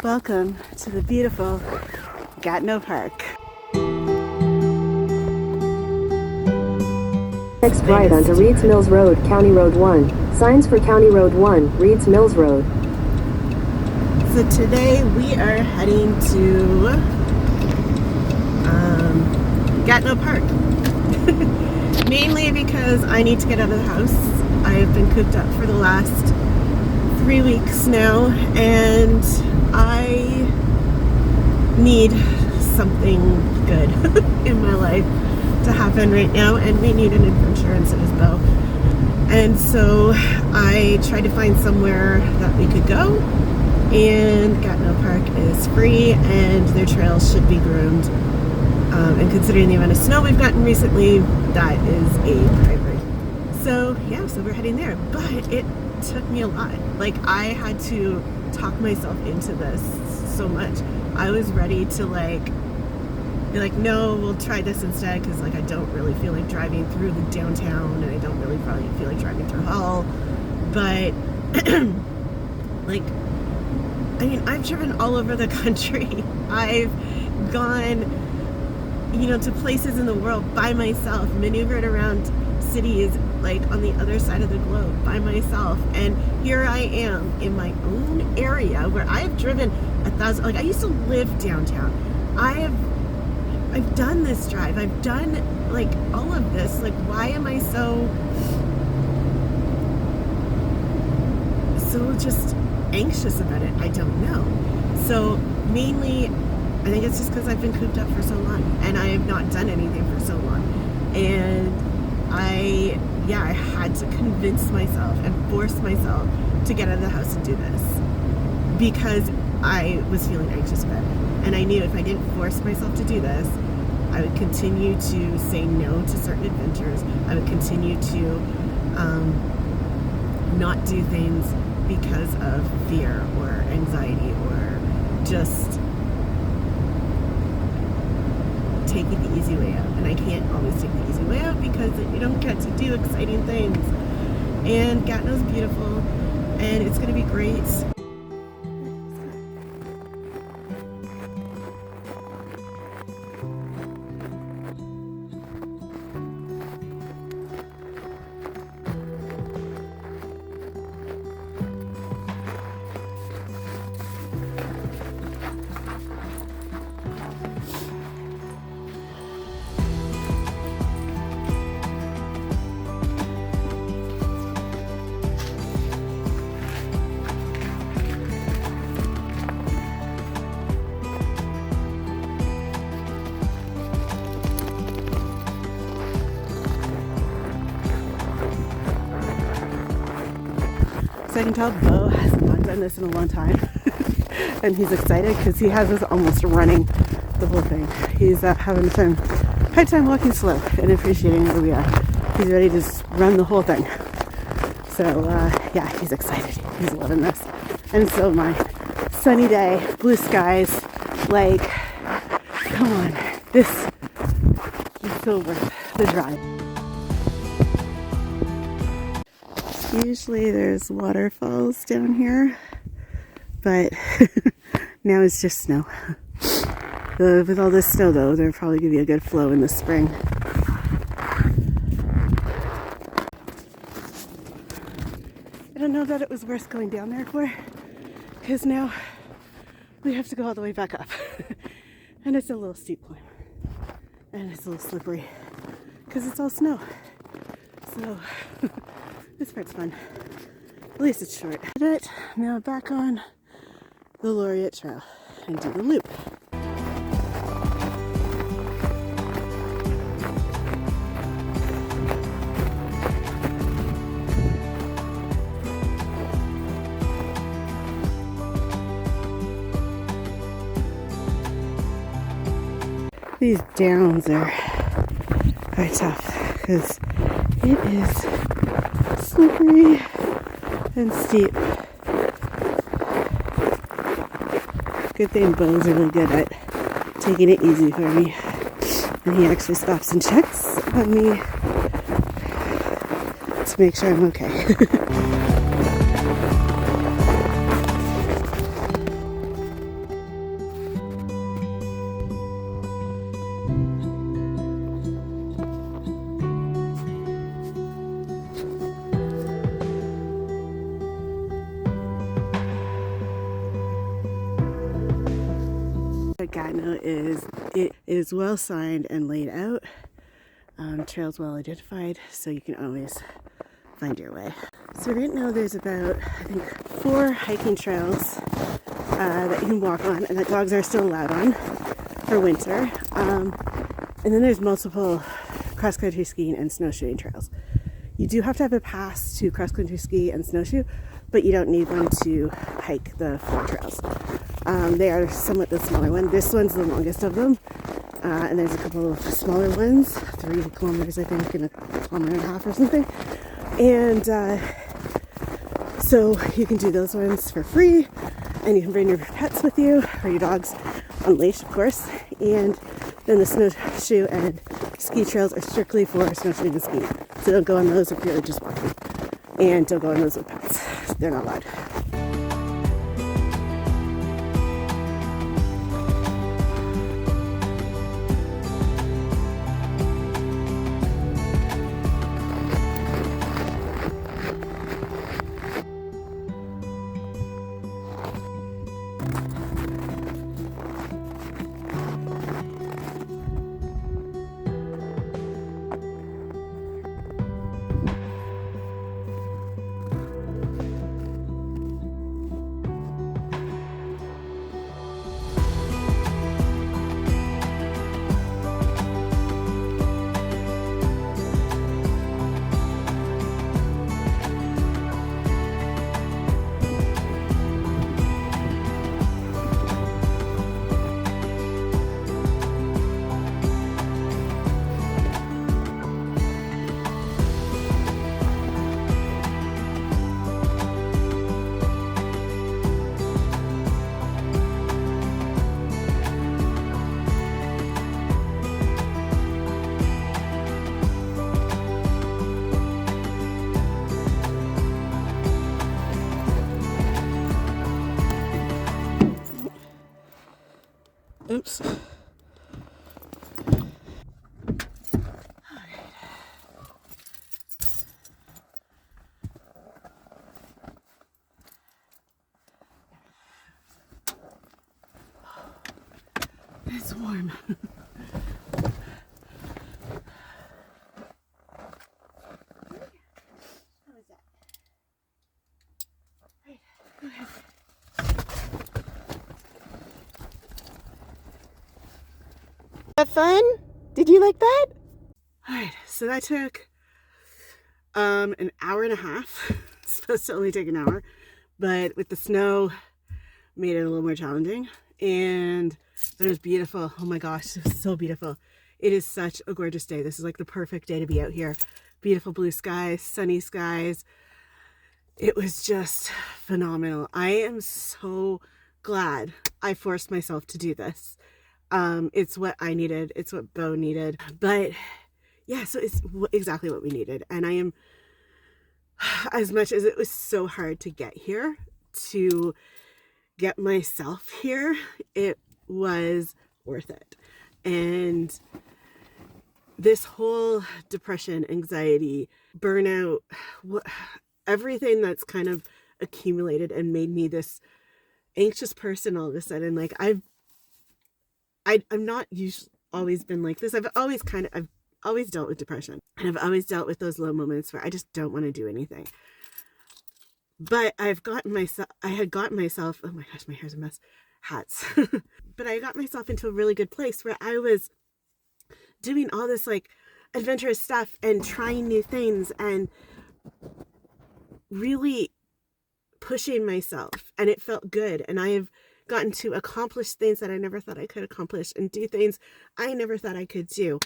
Welcome to the beautiful Gatineau Park. Next right onto Reeds Mills Road, County Road 1. Signs for County Road 1, Reeds Mills Road. So today we are heading to Gatineau Park. Mainly because I need to get out of the house. I've been cooped up for the last 3 weeks now, and I need something good in my life to happen right now, and we need an adventure in Cittisbell. And so I tried to find somewhere that we could go, and Gatineau Park is free and their trails should be groomed. And considering the amount of snow we've gotten recently, that is a priority. So yeah, so we're heading there, but it took me a lot. Like, I had to talk myself into this so much. I was ready to be like, no, we'll try this instead, because I don't really feel like driving through the downtown, and I don't really probably feel like driving through Hull. But I've driven all over the country. I've gone to places in the world by myself, maneuvered around cities on the other side of the globe by myself, and here I am in my own area where I've driven 1,000. I used to live downtown. I've done this drive. I've done all of this. Why am I so just anxious about it? I don't know. So mainly I think it's just because I've been cooped up for so long, and I have not done anything for so long. And I had to convince myself and force myself to get out of the house and do this, because I was feeling anxious about it. And I knew if I didn't force myself to do this, I would continue to say no to certain adventures. I would continue to not do things because of fear or anxiety, or just taking the easy way out. And I can't always take the easy way out, because you don't get to do exciting things. And Gatineau's beautiful, and it's going to be great. So I can tell Bo has not done this in a long time. And he's excited because he has us almost running the whole thing. He's having a hard time walking slow and appreciating where we are. He's ready to just run the whole thing. So yeah, he's excited. He's loving this. And so am I. Sunny day, blue skies, come on. This is so worth the drive. Usually there's waterfalls down here, but now it's just snow. With all this snow though, there'll probably be a good flow in the spring. I don't know that it was worth going down there for, because now we have to go all the way back up. And it's a little steep climb, and it's a little slippery because it's all snow. So this part's fun. At least it's short. Now back on the Laureate Trail and do the loop. These downs are tough because it is slippery and steep. Good thing Bo's really good at taking it easy for me. And he actually stops and checks on me to make sure I'm okay. Gatineau is well signed and laid out. Trails well identified, so you can always find your way. So right now there's about, I think, 4 hiking trails that you can walk on and that dogs are still allowed on for winter. And then there's multiple cross-country skiing and snowshoeing trails. You do have to have a pass to cross-country ski and snowshoe, but you don't need one to hike the 4 trails. They are somewhat the smaller one. This one's the longest of them. And there's a couple of smaller ones, 3 kilometers, I think, and a kilometer and a half or something. And so you can do those ones for free, and you can bring your pets with you, or your dogs on leash, of course. And then the snowshoe and ski trails are strictly for snowshoeing and skiing. So don't go on those if you're just walking. And don't go on those with pets. They're not allowed. Oops. It's warm. That fun? Did you like that? Alright, so that took an hour and a half. It's supposed to only take an hour, but with the snow made it a little more challenging. But it was beautiful. Oh my gosh, it was so beautiful. It is such a gorgeous day. This is like the perfect day to be out here. Beautiful blue skies, sunny skies. It was just phenomenal. I am so glad I forced myself to do this. It's what I needed. It's what Bo needed. But yeah, so it's exactly what we needed. And I am, as much as it was so hard to get here, to get myself here, it was worth it. And this whole depression, anxiety, burnout, everything that's kind of accumulated and made me this anxious person all of a sudden, like I'm not usually always been like this. I've always dealt with depression, and I've always dealt with those low moments where I just don't want to do anything. But I had gotten myself, oh my gosh, my hair's a mess, hats. But I got myself into a really good place where I was doing all this like adventurous stuff and trying new things and really pushing myself, and it felt good. And I have gotten to accomplish things that I never thought I could accomplish and do things I never thought I could do.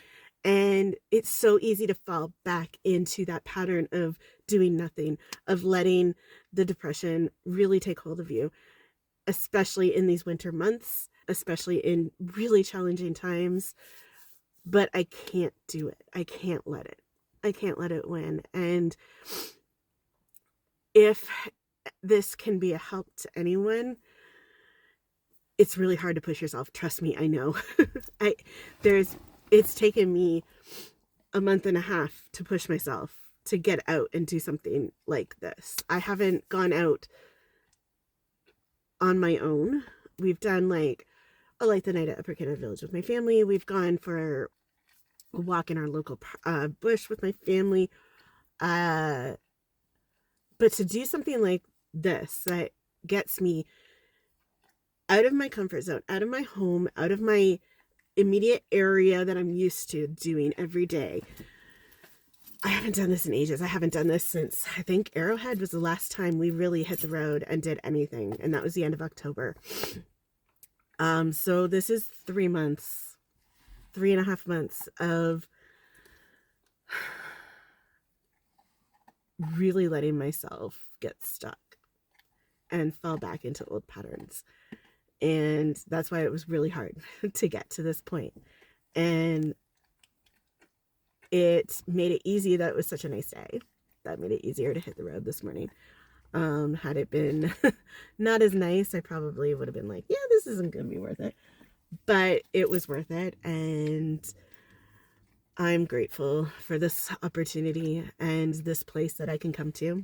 And it's so easy to fall back into that pattern of doing nothing, of letting the depression really take hold of you, especially in these winter months, especially in really challenging times. But I can't do it. I can't let it. I can't let it win. And if this can be a help to anyone, it's really hard to push yourself. Trust me, I know. It's taken me a month and a half to push myself to get out and do something like this. I haven't gone out on my own. We've done like like the night at Upper Canada Village with my family. We've gone for a walk in our local bush with my family. But to do something like this that gets me out of my comfort zone, out of my home, out of my immediate area that I'm used to doing every day. I haven't done this in ages. I haven't done this since, I think, Arrowhead was the last time we really hit the road and did anything. And that was the end of October. So this is 3 months, 3.5 months of really letting myself get stuck and fall back into old patterns. And that's why it was really hard to get to this point. And it made it easy that it was such a nice day. That made it easier to hit the road this morning. Had it been not as nice, I probably would have been like, yeah, this isn't going to be worth it. But it was worth it. And I'm grateful for this opportunity and this place that I can come to.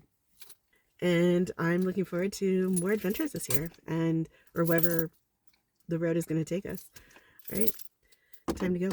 And I'm looking forward to more adventures this year, or wherever the road is going to take us. All right, time to go.